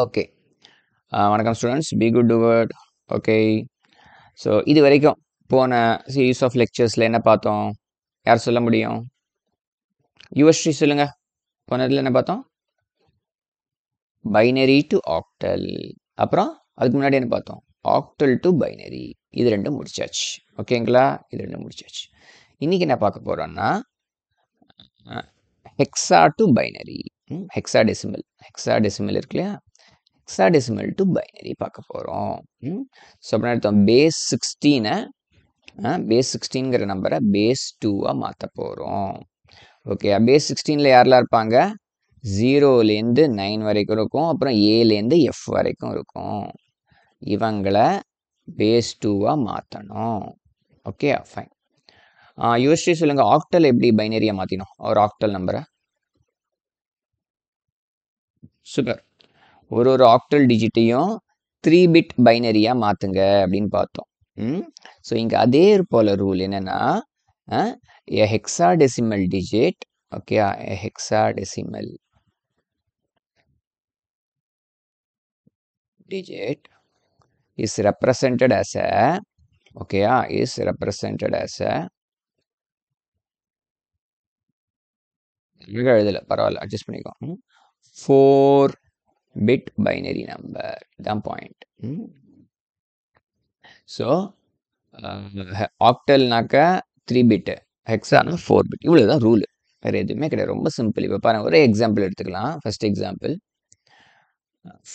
Okay. வணக்கம் students. B good do good. Okay. So இது வரைக்கும் போன சீரீஸ் ஆஃப் லெக்சர்ஸில் என்ன பார்த்தோம்? யார் சொல்ல முடியும்? யுவஸ்ரீ சொல்லுங்க. போனதில் என்ன பார்த்தோம்? Binary to octal. அப்புறம் அதுக்கு முன்னாடி என்ன பார்த்தோம்? Octal to binary. இது ரெண்டும் முடிச்சாச்சு. ஓகேங்களா? இது ரெண்டும் முடிச்சாச்சு. இன்னைக்கு என்ன பார்க்க போறோம்னா ஹெக்ஸா டு பைனரி. ஹெக்ஸாடெசிமல் இருக்கு இல்லையா? ஹெக்ஸாடெசிமல் டு பைனரி பார்க்க போகிறோம். ஸோ அப்படின்னா அர்த்தம் பேஸ் 16ங்கிற நம்பரை பேஸ் 2ஆக மாற்ற போகிறோம். ஓகே. பேஸ் 16ல் யாரெல்லாம் இருப்பாங்க? 0லேருந்து 9 வரைக்கும் இருக்கும். அப்புறம் ஏலேருந்து எஃப் வரைக்கும் இருக்கும். இவங்களை பேஸ் 2ஆக மாற்றணும். Okay, fine. யுவஸ்ரீ சொல்லுங்க, ஆக்டல் எப்படி பைனரியாக மாற்றினோம்? ஒரு ஆக்டல் நம்பரை. சூப்பர். ஒரு ஆக்டல் டிஜிட்டையும் 3 பிட் பைனரியாக மாற்றுங்க அப்படின்னு பார்த்தோம். ஸோ இங்கே அதே போல் ரூல் என்னென்னா hexadecimal digit, okay, hexadecimal digit is represented as a, okay, is represented as a, எழுதல பரவாயில்ல, அட்ஜஸ்ட் பண்ணிக்கோ, 4 பிட் பைனரி நம்பர். தான் பாயிண்ட். ஸோ ஆக்டல்னாக்க 3 பிட்டு, ஹெக்ஸானா 4 பிட். இவ்வளோதான் ரூல், வேறு எதுவுமே கிடையாது. ரொம்ப சிம்பிள். இப்போ பாருங்கள், ஒரே எக்ஸாம்பிள் எடுத்துக்கலாம். First example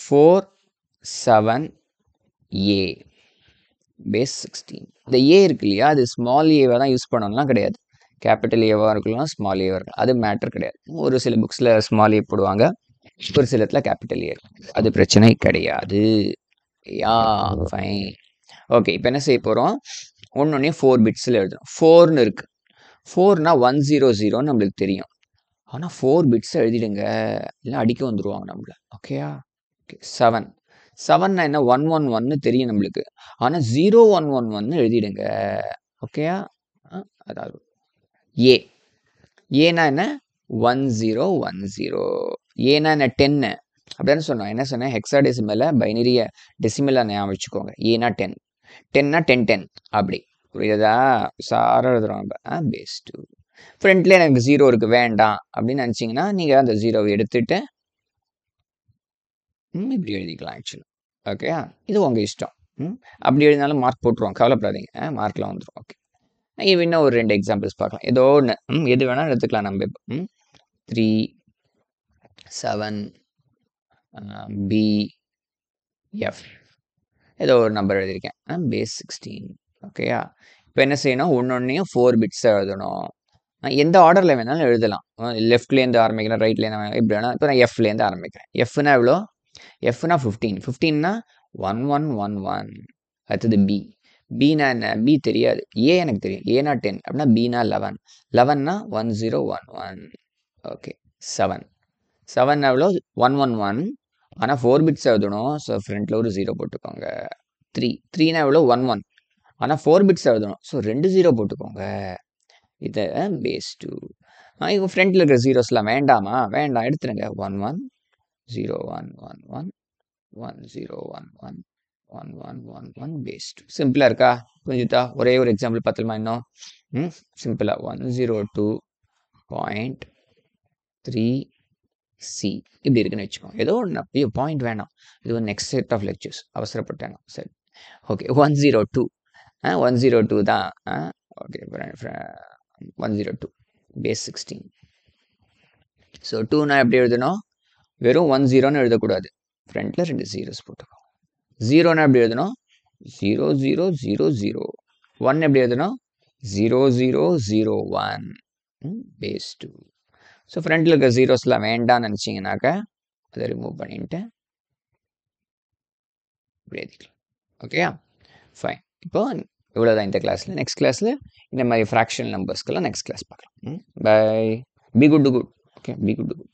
4-7A base 16. இந்த ஏ இருக்கு இல்லையா, அது ஸ்மால் ஏவாக தான் யூஸ் பண்ணணும்லாம் கிடையாது. கேபிட்டல் ஏவாக இருக்கலாம், ஸ்மால் ஏவாக இருக்கலாம், அது மேட்டர் கிடையாது. ஒரு சில புக்ஸில் ஸ்மால் ஏ போடுவாங்க, ஒரு சில இடத்துல கேபிட்டல் ஏ இருக்கும், அது பிரச்சனை கிடையாது. யா, ஃபைன். ஓகே. இப்போ என்ன செய்ய போகிறோம்? ஒன்னொன்னே 4 பிட்ஸில் எழுதணும். 4ன்னு இருக்கு. 4னா 100 நம்மளுக்கு தெரியும். ஆனால் 4 பிட்ஸை எழுதிடுங்க, இல்லை அடிக்க வந்துடுவாங்க நம்மள. ஓகேயா? ஓகே. 7னா என்ன? 111 தெரியும் நம்மளுக்கு. ஆனால் 0111 எழுதிடுங்க. ஓகேயா? அதாவது ஏனா என்ன? 1010. ஏனா என்ன? 10 அப்படின்னு சொன்னோம். என்ன சொன்னேன்? ஹெக்ஸாடெசிமலை பைனரிய டெசிமலாக ஞாபகம் வச்சுக்கோங்க. ஏனா 10, 10னா 10 அப்படி. புரியுதா? சார எழுதுறோம் நம்ம. பேஸ் 2. ஃப்ரண்ட்ல எனக்கு 0 இருக்கு, வேண்டாம் அப்படின்னு நினச்சிங்கன்னா நீங்கள் அந்த 0வை எடுத்துட்டு இப்படி எழுதிக்கலாம் ஆக்சுவலி. ஓகே, இது உங்கள் இஷ்டம். அப்படி எழுதினாலும் மார்க் போட்டுருவோம், கவலைப்படாதீங்க, மார்க்லாம் வந்துடும். ஓகே. இன்னும் ஒரு 2 எக்ஸாம்பிள்ஸ் பார்க்கலாம். ஏதோ ஒன்று, எது வேணாலும் எடுத்துக்கலாம் நம்ம. இப்போ 3-7BF ஏதோ ஒரு நம்பர் எழுதியிருக்கேன், பேஸ் 16. ஓகேயா? இப்போ என்ன செய்யணும்? ஒன்னொன்னையும் 4 பிட்ஸாக எழுதணும். எந்த ஆர்டரில் வேணாலும் எழுதலாம். லெஃப்ட்லேருந்து ஆரம்பிக்கலாம், ரைட்லேருந்து, இப்படி வேணால். இப்போ நான் எஃப்லேருந்து ஆரம்பிக்கிறேன். எஃப்னா எவ்வளோ? எஃப்னா 15. 15னா 1111. அடுத்தது பி. பினா என்ன? பி தெரியாது. ஏ எனக்கு தெரியும். ஏனா 10 அப்படின்னா பினா 11. 11னா 1011. ஓகே. 7 எவ்வளோ? 111. ஆனால் 4 பிட்ஸ் எழுதணும். ஸோ ஃப்ரண்ட்டில் ஒரு 0 போட்டுக்கோங்க. 3னா எவ்வளோ? 11. ஆனால் 4 பிட்ஸ் எழுதணும். ஸோ 2 0 போட்டுக்கோங்க. இதை பேஸ் 2. இப்போ ஃப்ரண்ட்டில் இருக்கிற ஜீரோஸ்லாம் வேண்டாமா? வேண்டாம், எடுத்துருங்க. 110111 1011 1111 பேஸ் 2. சிம்பிளாக இருக்கா? புரிஞ்சுதா? ஒரே ஒரு எக்ஸாம்பிள் பார்த்துமா இன்னும்? சிம்பிளாக 102.3C இப்படி இருக்குன்னு வச்சுக்கோங்க. ஏதோ ஒன்று. ஐயோ, பாயிண்ட் வேணாம், இது ஒரு நெக்ஸ்ட் செட் ஆஃப் லெக்சர்ஸ், அவசரப்பட்டேன். சரி, ஓகே. 102 102 தான். Okay, 102 base 16. ஸோ 2னா எப்படி எழுதணும்? வெறும் 10ன்னு எழுதக்கூடாது, ஃப்ரண்ட்டில் 2 ஜீரோஸ் போட்டுக்கோங்க. 0னா எப்படி எழுதணும்? 0000. 1 எப்படி எழுதணும்? 0001 பேஸ் 2. ஸோ ஃப்ரண்ட்டில் இருக்க ஜீரோஸ்லாம் வேண்டாம்னு நினச்சிங்கனாக்க அதை ரிமூவ் பண்ணிட்டு இப்படி எழுதிக்கலாம். ஓகேயா? ஃபைன். இப்போ இவ்வளோதான் இந்த கிளாஸில். நெக்ஸ்ட் கிளாஸில் இந்த மாதிரி ஃப்ராக்ஷனல் நம்பர்ஸ்க்கெல்லாம் நெக்ஸ்ட் கிளாஸ் பார்க்கலாம். Bye. Be good do good. Okay, be good do good.